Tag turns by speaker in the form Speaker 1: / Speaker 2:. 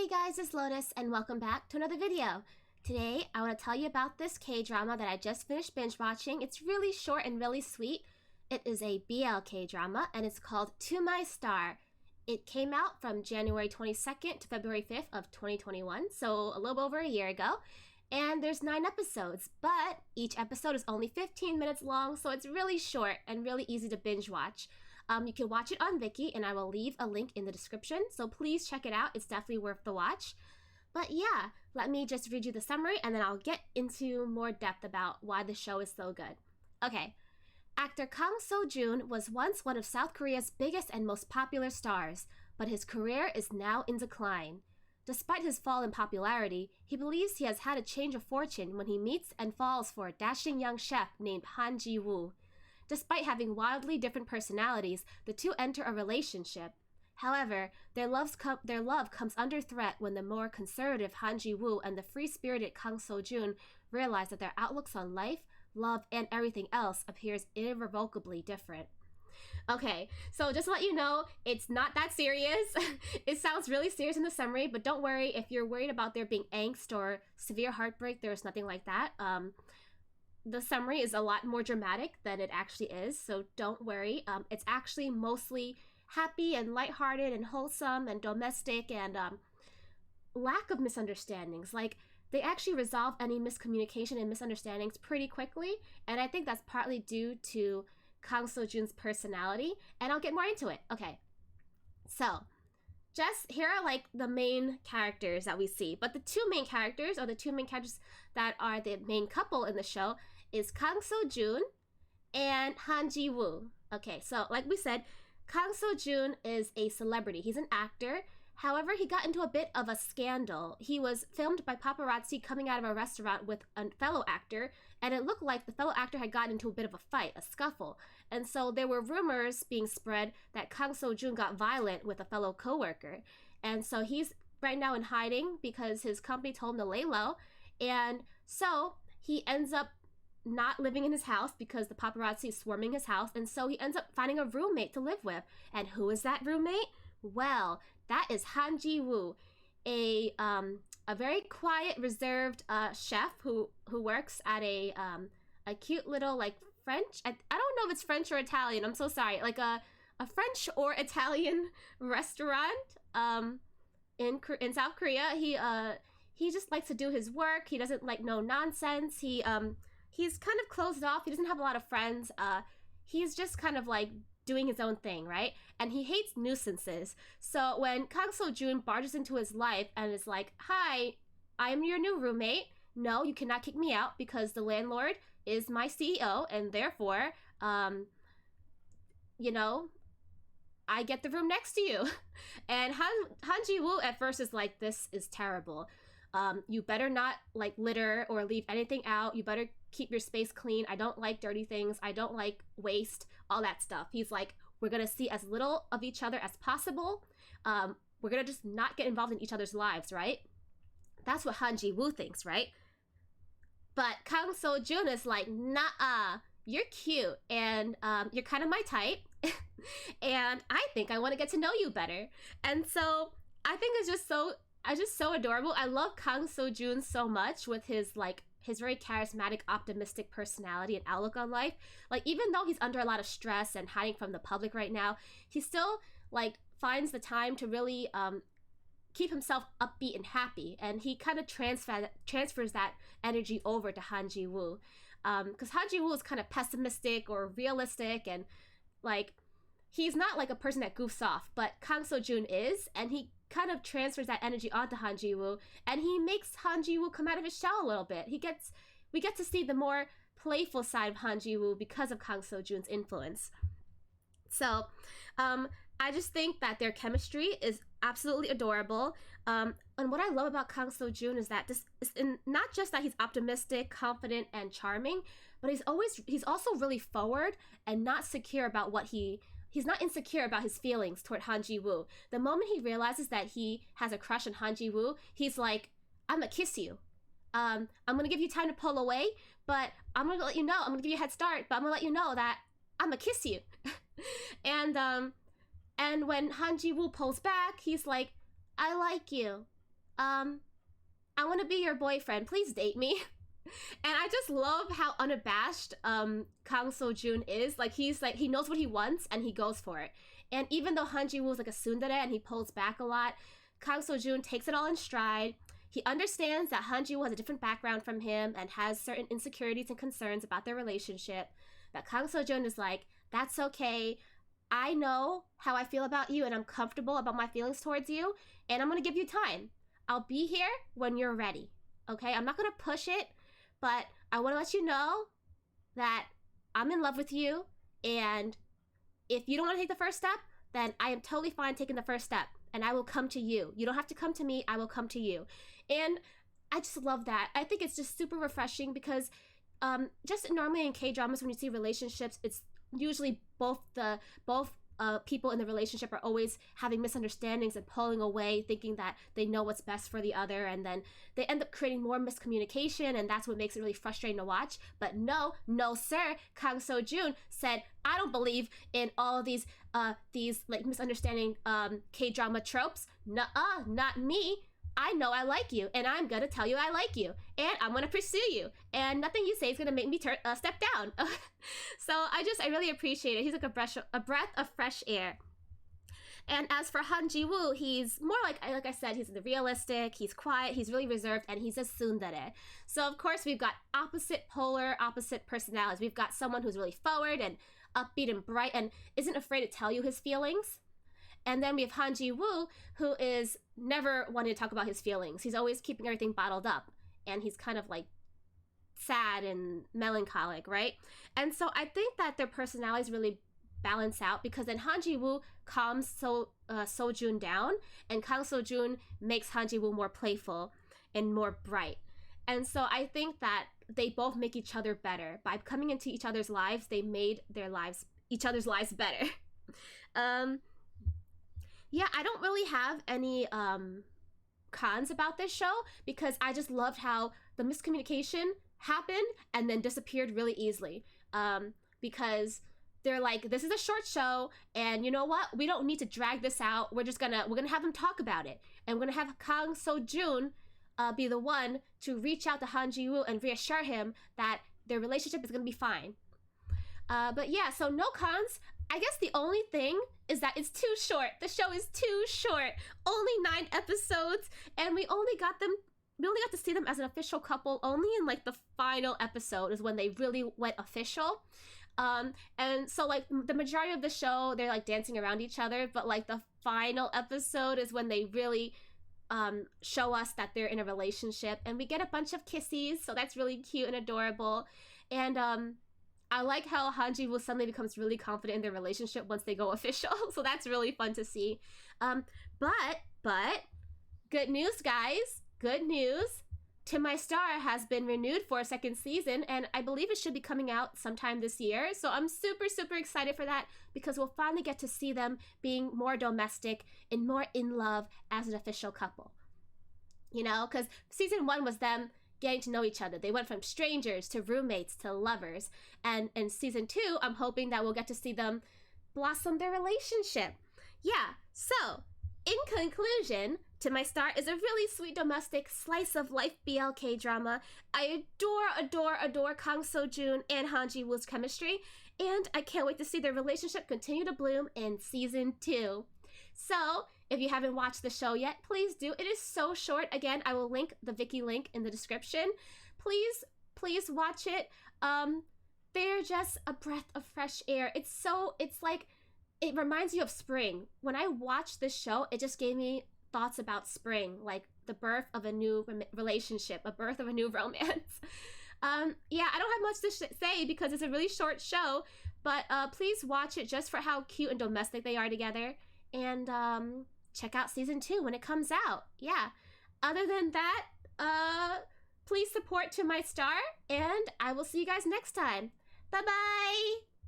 Speaker 1: guys, it's Lotus and welcome back to another video. Today, I want to tell you about this K-drama that I just finished binge watching. It's really short and really sweet. It is a BL K-drama and it's called To My Star. It came out from January 22nd to February 5th of 2021, so a little over a year ago. And there's 9 episodes, but each episode is only 15 minutes long, so it's really short and really easy to binge watch. You can watch it on Viki, and I will leave a link in the description, so please check it out. It's definitely worth the watch. But yeah, let me just read you the summary, and then I'll get into more depth about why the show is so good. Okay. Actor Kang So-joon was once one of South Korea's biggest and most popular stars, but his career is now in decline. Despite his fall in popularity, he believes he has had a change of fortune when he meets and falls for a dashing young chef named Han Ji-woo. Despite having wildly different personalities, the two enter a relationship. However, their love comes under threat when the more conservative Han Ji-woo and the free-spirited Kang So-joon realize that their outlooks on life, love, and everything else appears irrevocably different. Okay, so just to let you know, it's not that serious. It sounds really serious in the summary, but don't worry if you're worried about there being angst or severe heartbreak. There's nothing like that. The summary is a lot more dramatic than it actually is, so don't worry. It's actually mostly happy and lighthearted and wholesome and domestic and lack of misunderstandings. Like, they actually resolve any miscommunication and misunderstandings pretty quickly, and I think that's partly due to Kang So-joon's personality, and I'll get more into it. Okay, so here are like the main characters that we see, but the two main characters that are the main couple in the show is Kang So-joon and Han Ji-woo. Okay, so like we said, Kang So-joon is a celebrity. He's an actor. However, he got into a bit of a scandal. He was filmed by paparazzi coming out of a restaurant with a fellow actor, and it looked like the fellow actor had gotten into a bit of a fight, a scuffle. And so there were rumors being spread that Kang So-joon got violent with a fellow coworker. And so he's right now in hiding because his company told him to lay low. And so he ends up not living in his house because the paparazzi is swarming his house. And so he ends up finding a roommate to live with. And who is that roommate? Well, that is Han Ji-woo, a very quiet, reserved chef who works at a cute little like French. I don't know if it's French or Italian. I'm so sorry. Like a French or Italian restaurant in South Korea. He just likes to do his work. He doesn't like no nonsense. He's kind of closed off. He doesn't have a lot of friends. He's just kind of like doing his own thing, right? And he hates nuisances. So when Kang So-joon barges into his life and is like, "Hi, I am your new roommate. No, you cannot kick me out because the landlord is my CEO, and therefore, you know, I get the room next to you." And Han Ji-woo at first is like, "This is terrible. You better not like litter or leave anything out. You better keep your space clean. I don't like dirty things. I don't like waste, all that stuff." He's like, "We're going to see as little of each other as possible. We're going to just not get involved in each other's lives," right? That's what Han Ji-woo thinks, right? But Kang So-joon is like, "Nah, you're cute and you're kind of my type. And I think I want to get to know you better." And so I think it's just so adorable. I love Kang So-joon so much with his very charismatic, optimistic personality and outlook on life. Like, even though he's under a lot of stress and hiding from the public right now, he still like finds the time to really keep himself upbeat and happy. And he kind of transfers that energy over to Han Ji-woo. Because Han Ji-woo is kind of pessimistic or realistic, and like he's not like a person that goofs off, but Kang So-joon is, and he kind of transfers that energy onto Han Ji-woo, and he makes Han Ji-woo come out of his shell a little bit. We get to see the more playful side of Han Ji-woo because of Kang So-joon's influence. So, I just think that their chemistry is absolutely adorable. And what I love about Kang So-joon is that not just that he's optimistic, confident, and charming, but he's also really forward and not secure about He's not insecure about his feelings toward Han Ji-woo. The moment he realizes that he has a crush on Han Ji-woo, he's like, "I'm gonna kiss you. I'm gonna give you time to pull away, but I'm gonna let you know. I'm gonna give you a head start, but I'm gonna let you know that I'm gonna kiss you." And when Han Ji-woo pulls back, he's like, "I like you. I want to be your boyfriend. Please date me. And I just love how unabashed Kang So-jun is. Like, he knows what he wants and he goes for it. And even though Han Ji-woo is like a tsundere and he pulls back a lot, Kang So-jun takes it all in stride. He understands that Han Ji-woo has a different background from him and has certain insecurities and concerns about their relationship. But Kang So-jun is like, that's okay. I know how I feel about you and I'm comfortable about my feelings towards you. And I'm going to give you time. I'll be here when you're ready. Okay? I'm not going to push it. But I want to let you know that I'm in love with you, and if you don't want to take the first step, then I am totally fine taking the first step, and I will come to you. You don't have to come to me, I will come to you. And I just love that. I think it's just super refreshing because just normally in K-dramas when you see relationships, it's usually both people in the relationship are always having misunderstandings and pulling away, thinking that they know what's best for the other, and then they end up creating more miscommunication, and that's what makes it really frustrating to watch. But no sir, Kang So-jun said, I don't believe in all of these like misunderstanding K-drama tropes. Nuh-uh, not me. I know I like you, and I'm gonna tell you I like you, and I'm gonna pursue you, and nothing you say is gonna make me step down. So I really appreciate it. He's like a breath of fresh air. And as for Han Ji-woo, he's more like I said, he's realistic, he's quiet, he's really reserved, and he's a tsundere. So of course we've got opposite personalities. We've got someone who's really forward and upbeat and bright and isn't afraid to tell you his feelings. And then we have Han Ji-woo, who is never wanting to talk about his feelings. He's always keeping everything bottled up. And he's kind of like sad and melancholic, right? And so I think that their personalities really balance out because then Han Ji-woo calms So-jun down, and Kang So-jun makes Han Ji-woo more playful and more bright. And so I think that they both make each other better. By coming into each other's lives, they made each other's lives better. Yeah, I don't really have any cons about this show because I just loved how the miscommunication happened and then disappeared really easily. Because they're like, this is a short show, and you know what? We don't need to drag this out. We're gonna have them talk about it, and we're gonna have Kang So-jun be the one to reach out to Han Ji-woo and reassure him that their relationship is gonna be fine. But yeah, so no cons. I guess the only thing is that it's too short. The show is too short. Only 9 episodes, and we only got to see them as an official couple only in like the final episode is when they really went official. And so like the majority of the show, they're like dancing around each other, but like the final episode is when they really show us that they're in a relationship, and we get a bunch of kisses, so that's really cute and adorable. And I like how Han Ji-woo suddenly becomes really confident in their relationship once they go official. So that's really fun to see. But good news, guys. Good news. To My Star has been renewed for a 2nd season, and I believe it should be coming out sometime this year. So I'm super, super excited for that because we'll finally get to see them being more domestic and more in love as an official couple. You know, because season 1 was them getting to know each other. They went from strangers to roommates to lovers. And in season 2, I'm hoping that we'll get to see them blossom their relationship. Yeah, so in conclusion, To My Star is a really sweet domestic slice of life BL drama. I adore Kang So-jun and Han Ji-woo's chemistry, and I can't wait to see their relationship continue to bloom in season 2. So, if you haven't watched the show yet, please do. It is so short. Again, I will link the Viki link in the description. Please watch it. They're just a breath of fresh air. It's like, it reminds you of spring. When I watched this show, it just gave me thoughts about spring, like the birth of a new relationship, a birth of a new romance. Yeah, I don't have much to say because it's a really short show, but please watch it just for how cute and domestic they are together. And check out season 2 when it comes out. Yeah. Other than that, please support To My Star, and I will see you guys next time. Bye-bye!